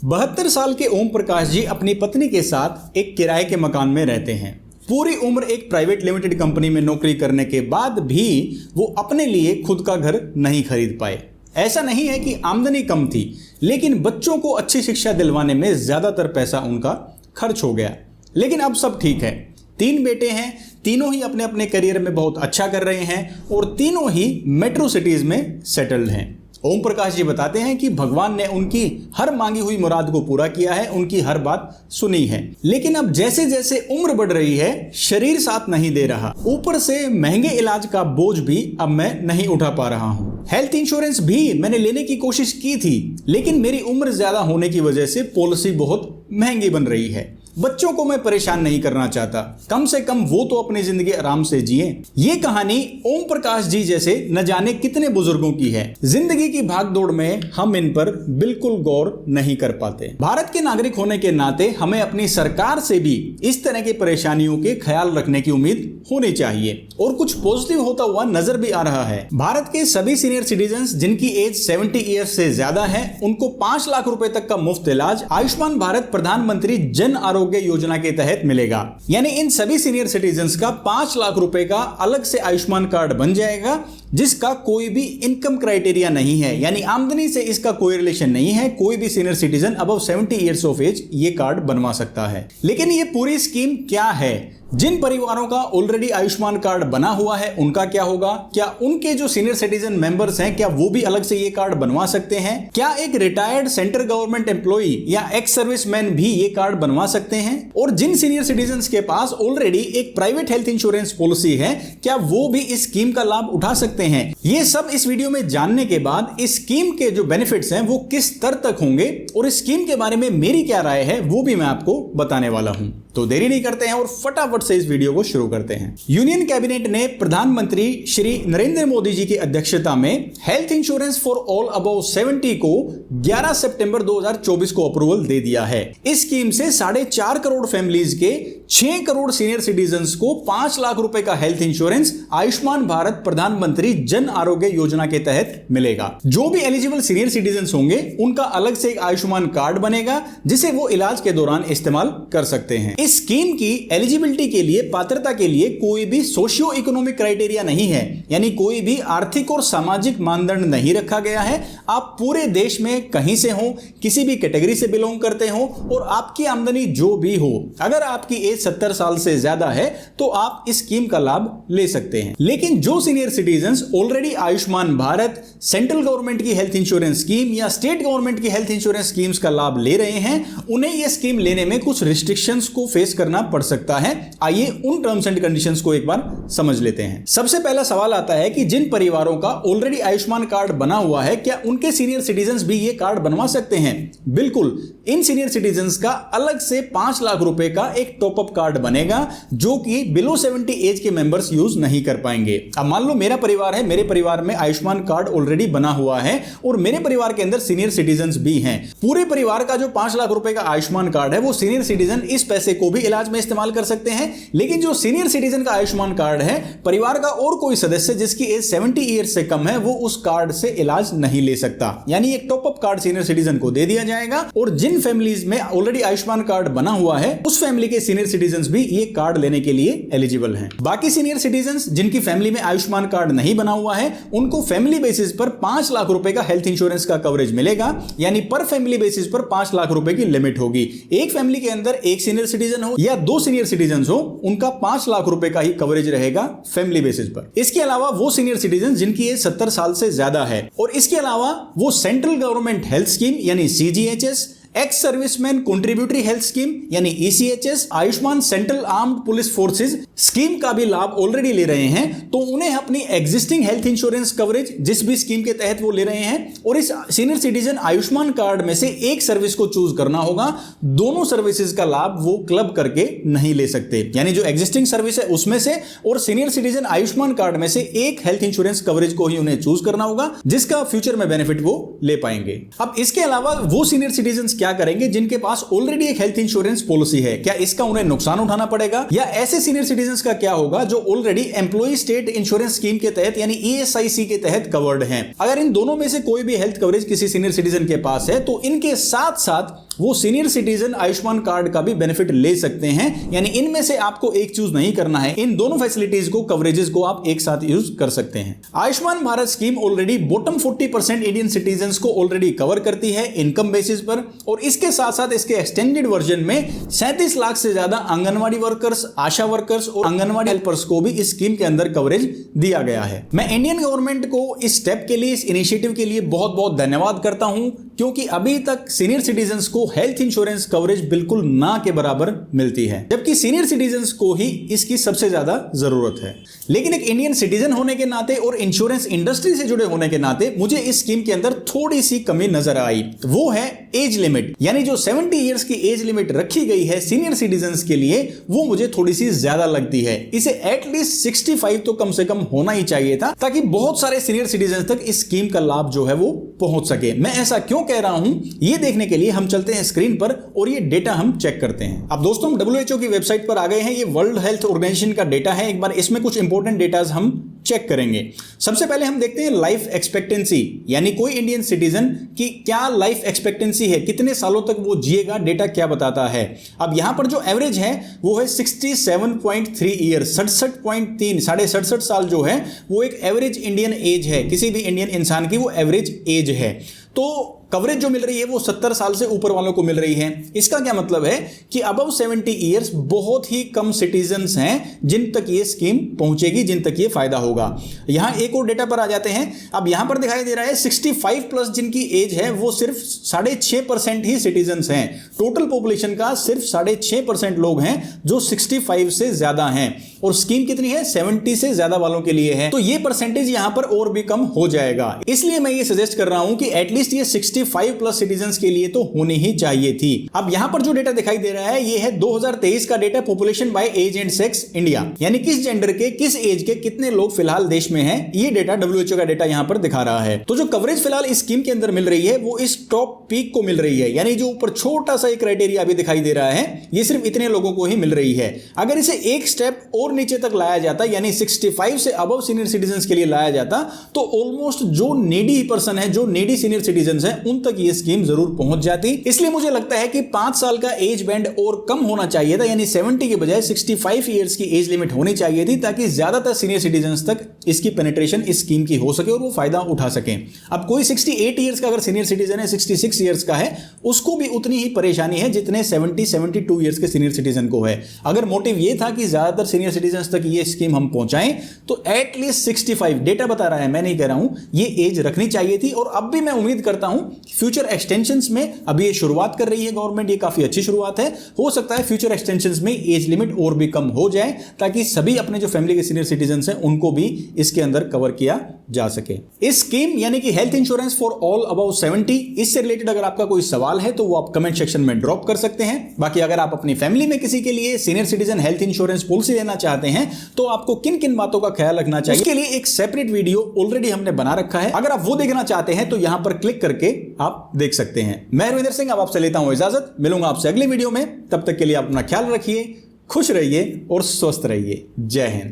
72 साल के ओम प्रकाश जी अपनी पत्नी के साथ एक किराए के मकान में रहते हैं। पूरी उम्र एक प्राइवेट लिमिटेड कंपनी में नौकरी करने के बाद भी वो अपने लिए खुद का घर नहीं खरीद पाए। ऐसा नहीं है कि आमदनी कम थी, लेकिन बच्चों को अच्छी शिक्षा दिलवाने में ज्यादातर पैसा उनका खर्च हो गया। लेकिन अब सब ठीक है। 3 बेटे हैं, तीनों ही अपने अपने करियर में बहुत अच्छा कर रहे हैं और तीनों ही मेट्रो सिटीज में सेटल्ड हैं। ओम प्रकाश जी बताते हैं कि भगवान ने उनकी हर मांगी हुई मुराद को पूरा किया है, उनकी हर बात सुनी है। लेकिन अब जैसे जैसे उम्र बढ़ रही है, शरीर साथ नहीं दे रहा। ऊपर से महंगे इलाज का बोझ भी अब मैं नहीं उठा पा रहा हूँ। हेल्थ इंश्योरेंस भी मैंने लेने की कोशिश की थी, लेकिन मेरी उम्र ज्यादा होने की वजह से पॉलिसी बहुत महंगी बन रही है। बच्चों को मैं परेशान नहीं करना चाहता, कम से कम वो तो अपनी जिंदगी आराम से जिए। ये कहानी ओम प्रकाश जी जैसे न जाने कितने बुजुर्गों की है। जिंदगी की भागदौड़ में हम इन पर बिल्कुल गौर नहीं कर पाते। भारत के नागरिक होने के नाते हमें अपनी सरकार से भी इस तरह की परेशानियों के ख्याल रखने की उम्मीद होनी चाहिए और कुछ पॉजिटिव होता हुआ नजर भी आ रहा है। भारत के सभी सीनियर सिटीजन्स जिनकी एज 70 ईयर्स से ज्यादा है, उनको 5 लाख रुपए तक का मुफ्त इलाज आयुष्मान भारत प्रधानमंत्री जन आरोग्य योजना के तहत मिलेगा। यानी इन सभी सीनियर सिटीजन्स का 5 लाख रुपए का अलग से आयुष्मान कार्ड बन जाएगा, जिसका कोई भी इनकम क्राइटेरिया नहीं है, यानी आमदनी से इसका कोई रिलेशन नहीं है। कोई भी senior citizen above 70 years of age ये कार्ड बनवा सकता है। लेकिन ये पूरी स्कीम क्या है? जिन परिवारों का ऑलरेडी आयुष्मान कार्ड बना हुआ है उनका क्या होगा? क्या उनके जो सीनियर सिटीजन मेंबर्स हैं, क्या वो भी अलग से ये कार्ड बनवा सकते हैं? क्या एक रिटायर्ड सेंट्रल गवर्नमेंट एम्प्लॉई या एक्स सर्विसमैन भी ये कार्ड बनवा सकते हैं? और जिन सीनियर सिटीजन्स के पास ऑलरेडी एक प्राइवेट हेल्थ इंश्योरेंस पॉलिसी है, क्या वो भी इस स्कीम का लाभ उठा सकते हैं? ये सब इस वीडियो में जानने के बाद इस स्कीम के जो बेनिफिट्स हैं वो किस स्तर तक होंगे और इस स्कीम के बारे में मेरी क्या राय है वो भी मैं आपको बताने वाला हूं। तो देरी नहीं करते हैं और फटाफट से इस वीडियो को शुरू करते हैं। यूनियन कैबिनेट ने प्रधानमंत्री श्री नरेंद्र मोदी जी की अध्यक्षता में health insurance for all above 70 को 11 सितंबर 2024 को अप्रूवल दे दिया है। इस स्कीम से 4.5 करोड़ फैमिलीज के 6 करोड़ सीनियर सिटीजन्स को 5 लाख रुपए का हेल्थ इंश्योरेंस आयुष्मान भारत प्रधानमंत्री जन आरोग्य योजना के तहत मिलेगा। जो भी एलिजिबल सीनियर सिटीजन्स होंगे उनका अलग से एक आयुष्मान कार्ड बनेगा, जिसे वो इलाज के दौरान इस्तेमाल कर सकते हैं। इस स्कीम की एलिजिबिलिटी के लिए, पात्रता के लिए कोई भी सोशियो इकोनॉमिक क्राइटेरिया नहीं है, यानी कोई भी आर्थिक और सामाजिक मानदंड नहीं रखा गया है। आप पूरे देश में कहीं से हो, किसी भी कैटेगरी से बिलोंग करते हो और आपकी आमदनी जो भी हो, अगर आपकी एज 70 साल से ज्यादा है तो आप इस स्कीम का लाभ ले सकते हैं। लेकिन जो senior citizens already Ayushman Bharat, central government की हेल्थ इंश्योरेंस स्कीम या स्टेट गवर्नमेंट की हेल्थ इंश्योरेंस स्कीम्स का लाभ ले रहे हैं, उन्हें यह स्कीम लेने में कुछ रिस्ट्रिक्शंस को फेस करना पड़ सकता है। आइए उन टर्म्स एंड कंडीशंस को एक बार समझ लेते हैं। सबसे पहला सवाल आता है कि जिन परिवारों का ऑलरेडी आयुष्मान कार्ड बना हुआ है, क्या उनके सीनियर सिटीजन्स भी ये कार्ड बनवा सकते हैं? बिल्कुल, इन सीनियर सिटीजन्स का अलग से 5 लाख रुपए का एक टॉपअप कार्ड बनेगा, जो कि बिलो 70 एज के मेंबर्स यूज नहीं कर पाएंगे। अब मान लो मेरा परिवार है, मेरे परिवार में आयुष्मान कार्ड ऑलरेडी बना हुआ है और मेरे परिवार के अंदर सीनियर सिटीजन्स भी हैं। पूरे परिवार का जो 5 लाख रुपए का आयुष्मान कार्ड है, वो सीनियर सिटीजन इस पैसे को भी इलाज में इस्तेमाल कर सकते हैं। लेकिन जो सीनियर सिटीजन का आयुष्मान कार्ड है, परिवार का और कोई सदस्य जिसकी एज 70 ईयर्स से कम है, वो उस कार्ड से इलाज नहीं ले सकता। यानी एक टॉपअप कार्ड सीनियर सिटीजन को दे दिया जाएगा और जिन फैमिलीज में ऑलरेडी आयुष्मान कार्ड बना हुआ है, उस फैमिली के सीनियर सिटीजन्स भी ये कार्ड लेने के लिए एलिजिबल हैं। बाकी सीनियर सिटीजन्स जिनकी फैमिली में आयुष्मान कार्ड नहीं बना हुआ है, उनको फैमिली बेसिस पर 5 लाख रुपए का हेल्थ इंश्योरेंस का कवरेज मिलेगा। यानी पर फैमिली बेसिस पर 5 लाख रुपए की लिमिट होगी। एक फैमिली के अंदर एक सीनियर सिटीजन हो या 2 सीनियर सिटीजन हो, उनका 5 लाख रुपए का ही कवरेज रहेगा फैमिली बेसिस पर। इसके अलावा वो सीनियर सिटीजन जिनकी एज 70 साल से ज्यादा है और इसके अलावा वो सेंट्रल गवर्नमेंट हेल्थ स्कीम यानी CGHS, ex serviceman contributory health scheme यानी ECHS, Ayushman central armed police forces scheme का भी लाभ ऑलरेडी ले रहे हैं, तो उन्हें अपनी एग्जिस्टिंग हेल्थ इंश्योरेंस कवरेज जिस भी स्कीम के तहत वो ले रहे हैं और इस सीनियर सिटीजन आयुष्मान कार्ड में से एक सर्विस को चूज करना होगा। दोनों सर्विसेज का लाभ वो क्लब करके नहीं ले सकते। यानी जो एग्जिस्टिंग सर्विस है उसमें से और सीनियर सिटीजन आयुष्मान कार्ड में से एक हेल्थ इंश्योरेंस कवरेज को ही उन्हें चूज करना होगा, जिसका फ्यूचर में बेनिफिट वो ले पाएंगे। अब इसके अलावा वो सीनियर सिटीजन क्या करेंगे जिनके पास ऑलरेडी एक हेल्थ इंश्योरेंस पॉलिसी है? क्या इसका उन्हें नुकसान उठाना पड़ेगा? या ऐसे सीनियर सिटीजन्स का क्या होगा जो already employ state insurance scheme के तहत यानी ESIC के तहत कवर्ड हैं? अगर इन दोनों में से कोई भी हेल्थ कवरेज किसी सीनियर सिटीजन के पास है, तो इनके साथ साथ वो सीनियर सिटीजन आयुष्मान कार्ड का भी बेनिफिट ले सकते हैं। यानी इनमें से आपको एक चूज नहीं करना है, इन दोनों फैसिलिटीज को, कवरेजेस को आप एक साथ यूज कर सकते हैं। Ayushman Bharat scheme already bottom 40% Indian citizen को ऑलरेडी कवर करती है इनकम बेसिस पर, और इसके साथ साथ इसके एक्सटेंडेड वर्जन में 37 लाख से ज्यादा आंगनवाड़ी वर्कर्स, आशा वर्कर्स और आंगनवाड़ी हेल्पर्स को भी इस स्कीम के अंदर कवरेज दिया गया है। मैं इंडियन गवर्नमेंट को इस स्टेप के लिए, इस इनिशिएटिव के लिए बहुत बहुत धन्यवाद करता हूं, क्योंकि अभी तक सीनियर सिटीजन्स को हेल्थ इंश्योरेंस कवरेज बिल्कुल ना के बराबर मिलती है, जबकि सीनियर सिटीजन्स को ही इसकी सबसे ज्यादा जरूरत है। लेकिन एक इंडियन सिटीजन होने के नाते और इंश्योरेंस इंडस्ट्री से जुड़े होने के नाते मुझे इस स्कीम के अंदर थोड़ी सी कमी नजर आई। वो है एज लिमिट, यानी जो 70 इयर्स की एज लिमिट रखी गई है सीनियर सिटीजन्स के लिए, वो मुझे थोड़ी सी ज्यादा लगती है। इसे एटलीस्ट 65 तो कम से कम होना ही चाहिए था, ताकि बहुत सारे सीनियर सिटीजन तक इस स्कीम का लाभ जो है वो पहुंच सके। मैं ऐसा क्यों कह रहा हूं, ये देखने के लिए हम चलते हैं स्क्रीन पर और ये डेटा हम चेक करते हैं। अब दोस्तों, हम WHO की वेबसाइट पर आ गए हैं। ये वर्ल्ड हेल्थ ऑर्गेनाइजेशन का डेटा है। एक बार इसमें कुछ इंपॉर्टेंट डेटाज हम चेक करेंगे। सबसे पहले हम देखते हैं लाइफ एक्सपेक्टेंसी, यानी कोई इंडियन सिटीजन की क्या लाइफ एक्सपेक्टेंसी है, कितने सालों तक वो जिएगा, डेटा क्या बताता है। अब यहां पर जो एवरेज है वो है 67.3 ईयर, 67.3, 67.5 साल जो है वो एक एवरेज इंडियन एज है, किसी भी इंडियन इंसान की वो एवरेज एज है। तो कवरेज जो मिल रही है वो 70 साल से ऊपर वालों को मिल रही है। इसका क्या मतलब है कि अबव 70 इयर्स बहुत ही कम सिटीजन्स हैं जिन तक ये स्कीम पहुंचेगी, जिन तक ये फायदा होगा। यहां एक और डेटा पर आ जाते हैं। अब यहां पर दिखाई दे रहा है 65 प्लस जिनकी एज है वो सिर्फ 6.5% ही सिटीजन्स हैं। टोटल पॉपुलेशन का सिर्फ 6.5% लोग हैं जो 65 से ज्यादा हैं, और स्कीम कितनी है, 70 से ज्यादा वालों के लिए है। तो ये परसेंटेज यहां पर और भी कम हो जाएगा। इसलिए मैं ये सजेस्ट कर रहा हूं कि एटलीस्ट ये 65 प्लस सिटीजन्स के लिए तो होनी ही चाहिए थी। अब यहां पर जो डेटा दिखाई दे रहा है ये है 2023 का data, population by age and sex India, यानी किस जेंडर के, किस एज के कितने लोग फिलहाल देश में हैं। ये डेटा WHO का डेटा यहां पर दिखा रहा है। तो जो कवरेज फिलहाल इस स्कीम के अंदर मिल रही है वो इस टॉप पीक को मिल रही है, यानी जो ऊपर छोटा सा एक क्राइटेरिया अभी दिखाई दे रहा है ये सिर्फ इतने लोगों को ही मिल रही है। अगर इसे एक स्टेप और नीचे तक लाया जाता, यानी 65 से अबव सीनियर सिटीजन्स के लिए लाया जाता, तो ऑलमोस्ट जो नीडी पर्सन है, जो नीडी सीनियर सिटीजन्स हैं, उन तक ये स्कीम जरूर पहुंच जाती। इसलिए मुझे लगता है कि 5 साल का एज बैंड और कम होना चाहिए था, यानी 70 के बजाय 65 इयर्स की एज लिमिट होनी चाहिए थी, ताकि ज्यादातर सीनियर सिटीजन्स तक इसकी पेनिट्रेशन इस स्कीम की हो सके और वो फायदा उठा सकें। अब कोई 68 इयर्स का अगर सीनियर सिटीजन है, 66 इयर्स का है, उसको भी उतनी ही परेशानी है जितने 72 इयर्स के सीनियर सिटीजन को है। अगर मोटिव ये था कि ज्यादातर सीनियर सिटीजन्स तक ये स्कीम हम पहुंचाएं, तो एटलीस्ट 65, डेटा बता रहा है, मैं नहीं कह रहा हूं, ये एज रखनी चाहिए थी। और अब भी मैं उम्मीद करता हूं फ्यूचर एक्सटेंशंस में, अभी ये शुरुआत कर रही है गवर्नमेंट, ये काफी अच्छी शुरुआत है, हो सकता है फ्यूचर एक्सटेंशंस में एज लिमिट और भी कम हो जाए, ताकि सभी अपने जो फैमिली के सीनियर सिटीजन्स हैं उनको भी इसके अंदर कवर किया जा सके। इस स्कीम यानी कि health insurance for all above 70, इससे रिलेटेड अगर आपका कोई सवाल है तो वो आप कमेंट सेक्शन में ड्रॉप कर सकते हैं। बाकी अगर आप अपनी फैमिली में किसी के लिए senior citizen health insurance policy लेना चाहते हैं तो आपको किन किन बातों का ख्याल रखना चाहिए, उसके लिए एक सेपरेट वीडियो ऑलरेडी हमने बना रखा है। अगर आप वो देखना चाहते हैं तो यहां पर क्लिक करके आप देख सकते हैं। मैं रविंदर सिंह अब आपसे लेता हूं इजाजत, मिलूंगा आपसे अगली वीडियो में। तब तक के लिए आप अपना ख्याल रखिए, खुश रहिए और स्वस्थ रहिए। जय हिंद।